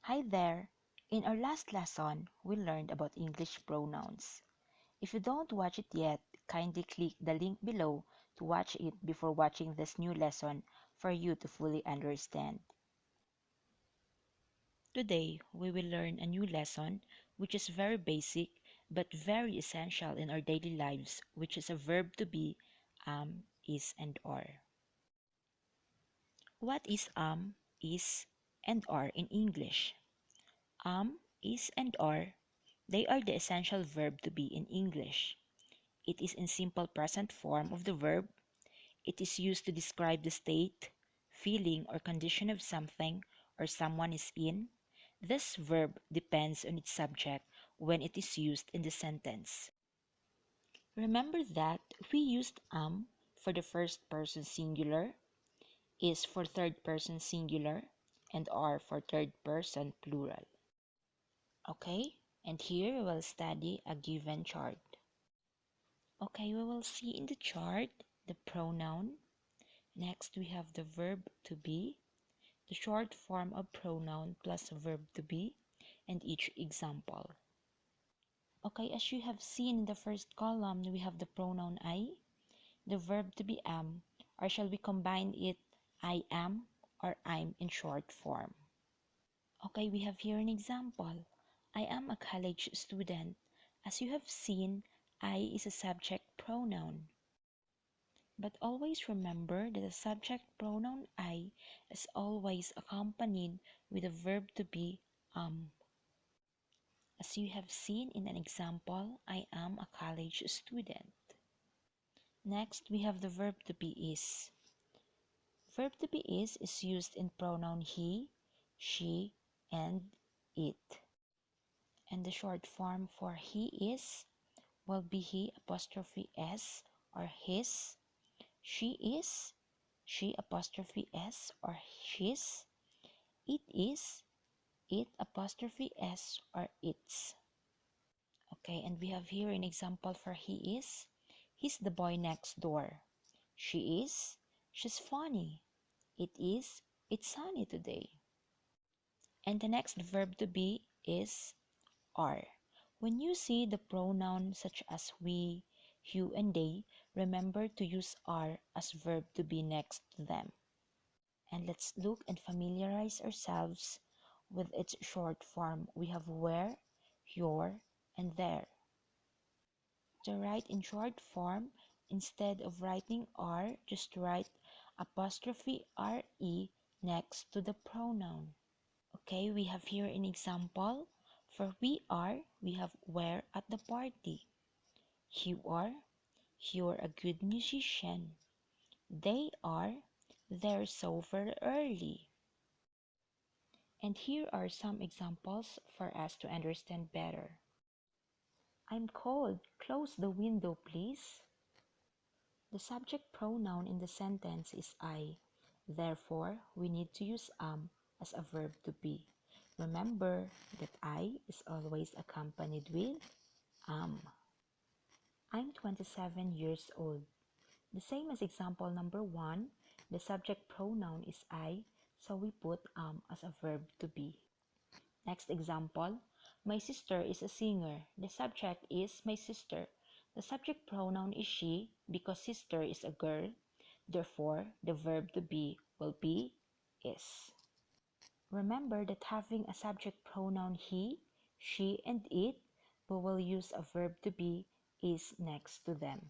Hi there! In our last lesson, we learned about English pronouns. If you don't watch it yet, kindly click the link below to watch it before watching this new lesson for you to fully understand. Today, we will learn a new lesson which is very basic but very essential in our daily lives, which is a verb to be is, and are. What is, and are in English? Is, and are. They are the essential verb to be in English. It is in simple present form of the verb. It is used to describe the state, feeling, or condition of something or someone is in. This verb depends on its subject when it is used in the sentence. Remember that we used for the first person singular, is for third person singular, and are for third person plural. Okay, and here we will study a given chart. Okay, we will see in the chart the pronoun. Next, we have the verb to be, the short form of pronoun plus verb to be, and each example. Okay, as you have seen in the first column, we have the pronoun I, the verb to be am, or shall we combine it I am or I'm in short form. Okay, we have here an example. I am a college student. As you have seen, I is a subject pronoun. But always remember that the subject pronoun I is always accompanied with a verb to be am. As you have seen in an example, I am a college student. Next, we have the verb to be is. Verb to be is used in pronoun he, she, and it. And the short form for he is will be he apostrophe s or his. She is, she apostrophe s or his. It is, it apostrophe s or its. Okay, and we have here an example for he is. He's the boy next door. She is, she's funny. It is, it's sunny today. And the next verb to be is are. When you see the pronoun such as we, you, and they, remember to use are as verb to be next to them. And let's look and familiarize ourselves with its short form. We have where, your, and there. To write in short form, instead of writing are, just write apostrophe re next to the pronoun. Okay, we have here an example. For we are, we have where at the party. You're a good musician. They are, they're so very early. And here are some examples for us to understand better. I'm cold. Close the window, please. The subject pronoun in the sentence is I. Therefore, we need to use as a verb to be. Remember that I is always accompanied with am. I'm 27 years old. The same as example number 1, the subject pronoun is I, so we put am as a verb to be. Next example, my sister is a singer. The subject is my sister. The subject pronoun is she because sister is a girl. Therefore, the verb to be will be is. Remember that having a subject pronoun he, she, and it, we will use a verb to be is next to them.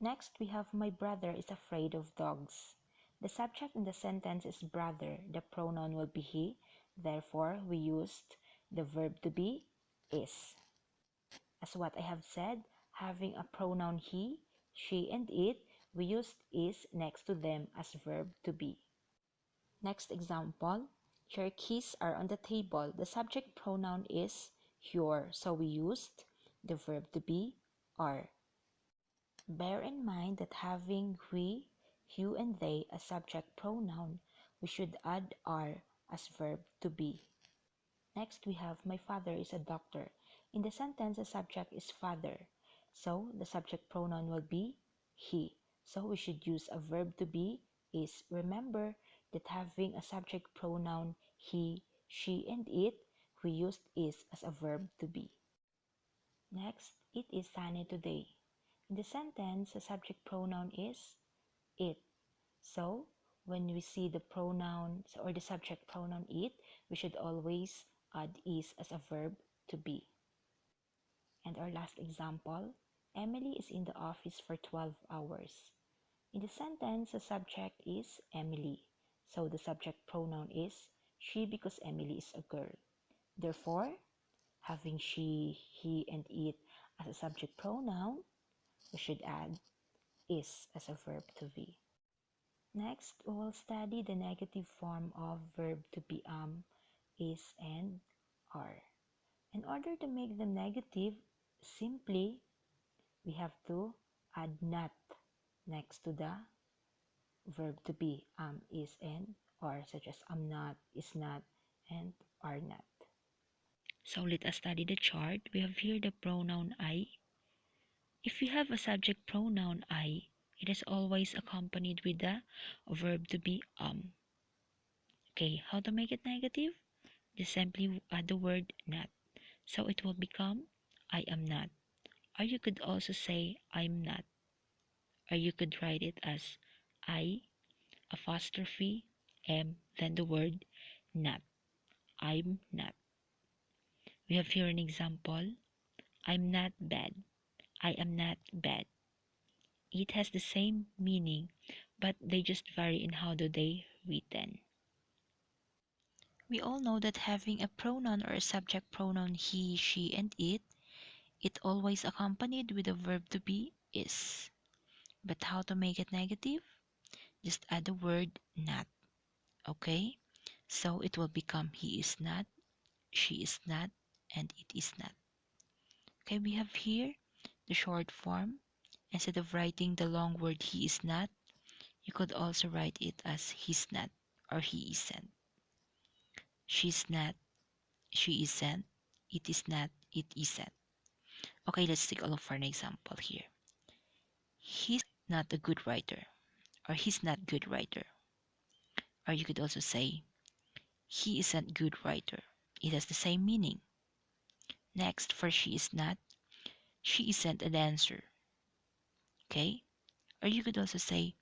Next, we have my brother is afraid of dogs. The subject in the sentence is brother. The pronoun will be he. Therefore, we used the verb to be is. As what I have said, having a pronoun he, she, and it, we used is next to them as verb to be. Next example, your keys are on the table. The subject pronoun is your, so we used the verb to be are. Bear in mind that having we, you, and they as subject pronoun, we should add are as verb to be. Next, we have my father is a doctor. In the sentence, the subject is father, so the subject pronoun will be he. So we should use a verb to be is. Remember that having a subject pronoun he, She and it, we used is as a verb to be. Next, it is sunny today. In the sentence, the subject pronoun is it. So, when we see the pronouns or the subject pronoun it, we should always add is as a verb to be. And our last example, Emily is in the office for 12 hours. In the sentence, the subject is Emily. So the subject pronoun is she because Emily is a girl. Therefore, having she, he, and it as a subject pronoun, we should add is as a verb to be. Next, we will study the negative form of verb to be is, and are. In order to make them negative, simply we have to add not next to the verb to be is, and are, such as am not, is not, and are not. So let us study the chart. We have here the pronoun I. If we have a subject pronoun I, it is always accompanied with the verb to be Okay, how to make it negative? Just simply add the word not. So it will become I am not. Or you could also say I'm not. Or you could write it as I apostrophe am, then the word not. I'm not. We have here an example. I'm not bad. I am not bad. It has the same meaning, but they just vary in how do they written. We all know that having a pronoun or a subject pronoun he, she, and it always accompanied with a verb to be is. But how to make it negative? Just add the word not. Okay? So it will become he is not, she is not, and it is not. Okay, we have here the short form. Instead of writing the long word he is not, you could also write it as he's not or he isn't. She's not, she isn't, it is not, it isn't. Okay, let's take a look for an example here. He's not a good writer, or he's not good writer. Or you could also say he isn't good writer. It has the same meaning. Next, for she isn't a dancer. Okay? Or you could also say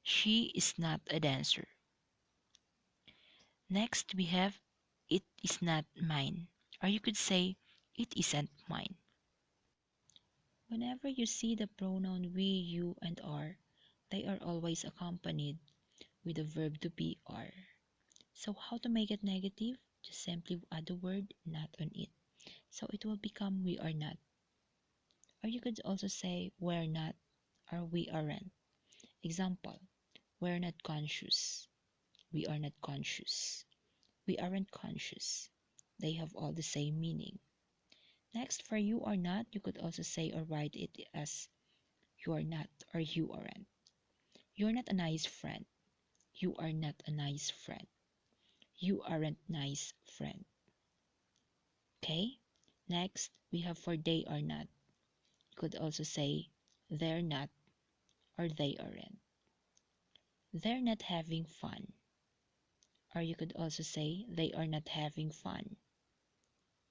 she is not a dancer. Next, we have it is not mine. Or you could say it isn't mine. Whenever you see the pronoun we, you, and are, they are always accompanied with the verb to be are. So how to make it negative? Just simply add the word not on it. So it will become we are not. Or you could also say we're not or we aren't. Example, we're not conscious. We are not conscious. We aren't conscious. They have all the same meaning. Next, for you are not, you could also say or write it as you are not or you aren't. You're not a nice friend. You are not a nice friend. You aren't nice friend. Okay? Next, we have for they are not. You could also say they're not or they aren't. They're not having fun. Or you could also say they are not having fun.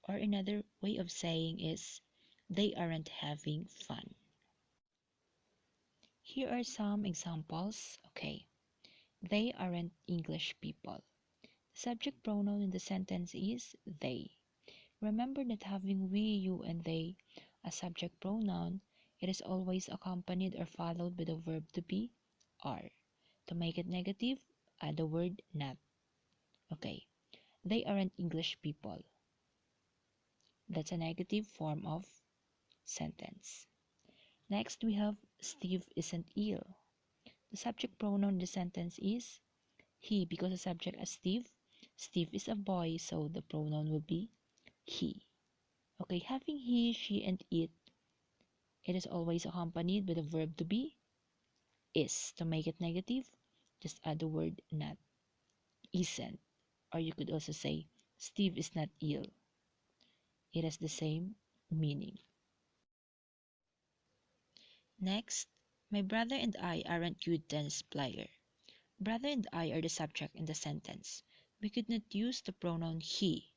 Or another way of saying is they aren't having fun. Here are some examples. Okay. They aren't English people. The subject pronoun in the sentence is they. Remember that having we, you, and they as subject pronoun, it is always accompanied or followed by the verb to be are. To make it negative, add the word not. Okay, they aren't English people. That's a negative form of sentence. Next, we have Steve isn't ill. The subject pronoun in the sentence is he because the subject is Steve. Steve is a boy, so the pronoun will be he. Okay, having he, she, and it is always accompanied by the verb to be is. To make it negative, just add the word not, isn't. Or you could also say Steve is not ill. It has the same meaning. Next, my brother and I aren't good tennis player. Brother and I are the subject in the sentence. We could not use the pronoun he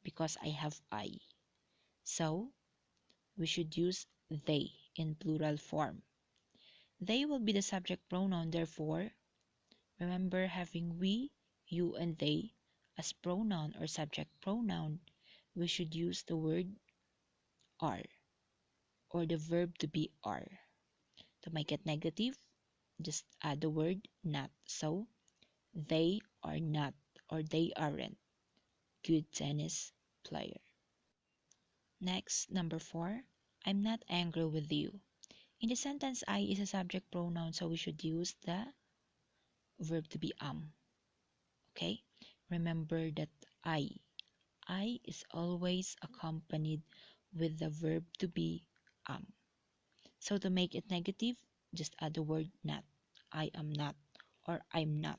because I have I. So, we should use they in plural form. They will be the subject pronoun, therefore, remember having we, you, and they as pronoun or subject pronoun, we should use the word are or the verb to be are. To make it negative, just add the word not. So, they are not or they aren't good tennis player. Next, number 4. I'm not angry with you. In the sentence, I is a subject pronoun, so we should use the verb to be Okay? Remember that I is always accompanied with the verb to be So to make it negative, just add the word not. I am not or I'm not.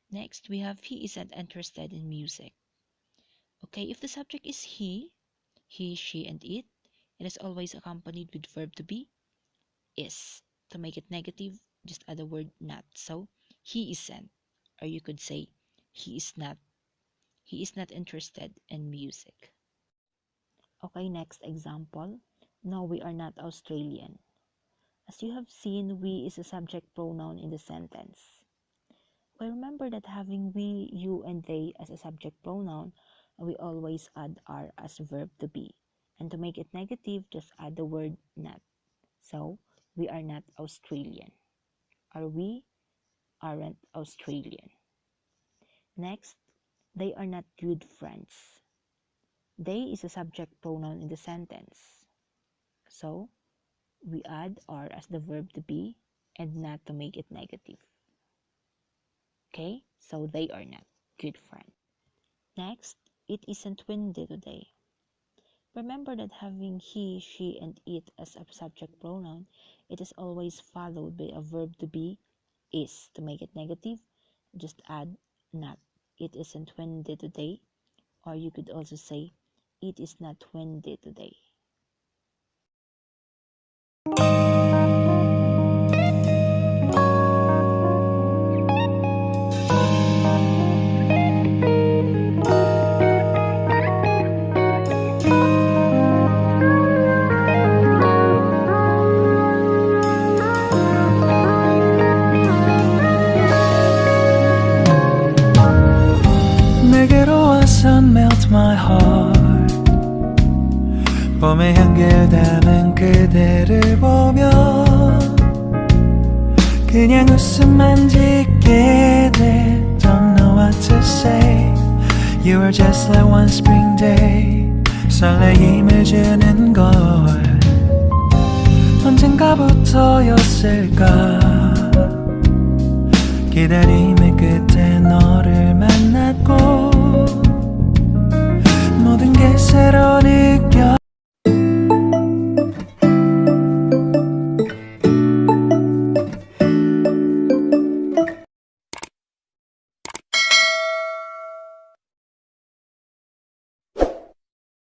Next, we have he isn't interested in music. Okay, if the subject is he, she, and it is always accompanied with verb to be is. To make it negative, just add the word not. So, he isn't. Or you could say, he is not. He is not interested in music. Okay, next example. No, we are not Australian. As you have seen, we is a subject pronoun in the sentence. Okay, remember that having we, you, and they as a subject pronoun, we always add are as verb to be. And to make it negative, just add the word not. So, we are not Australian. Or we aren't Australian. Next, they are not good friends. They is a subject pronoun in the sentence. So, we add are as the verb to be and not to make it negative. Okay, so they are not good friends. Next, it isn't windy today. Remember that having he, she, and it as a subject pronoun, it is always followed by a verb to be is. To make it negative, just add not. It isn't windy today. Or you could also say, it is not windy today. 내게로 와서 melt my heart 봄의 향기를 담은 그대를 보며 그냥 웃음만 짓게 돼 Don't know what to say You are just like one spring day 설레임을 주는 걸 언젠가부터였을까 기다림의 끝에 너를 만났고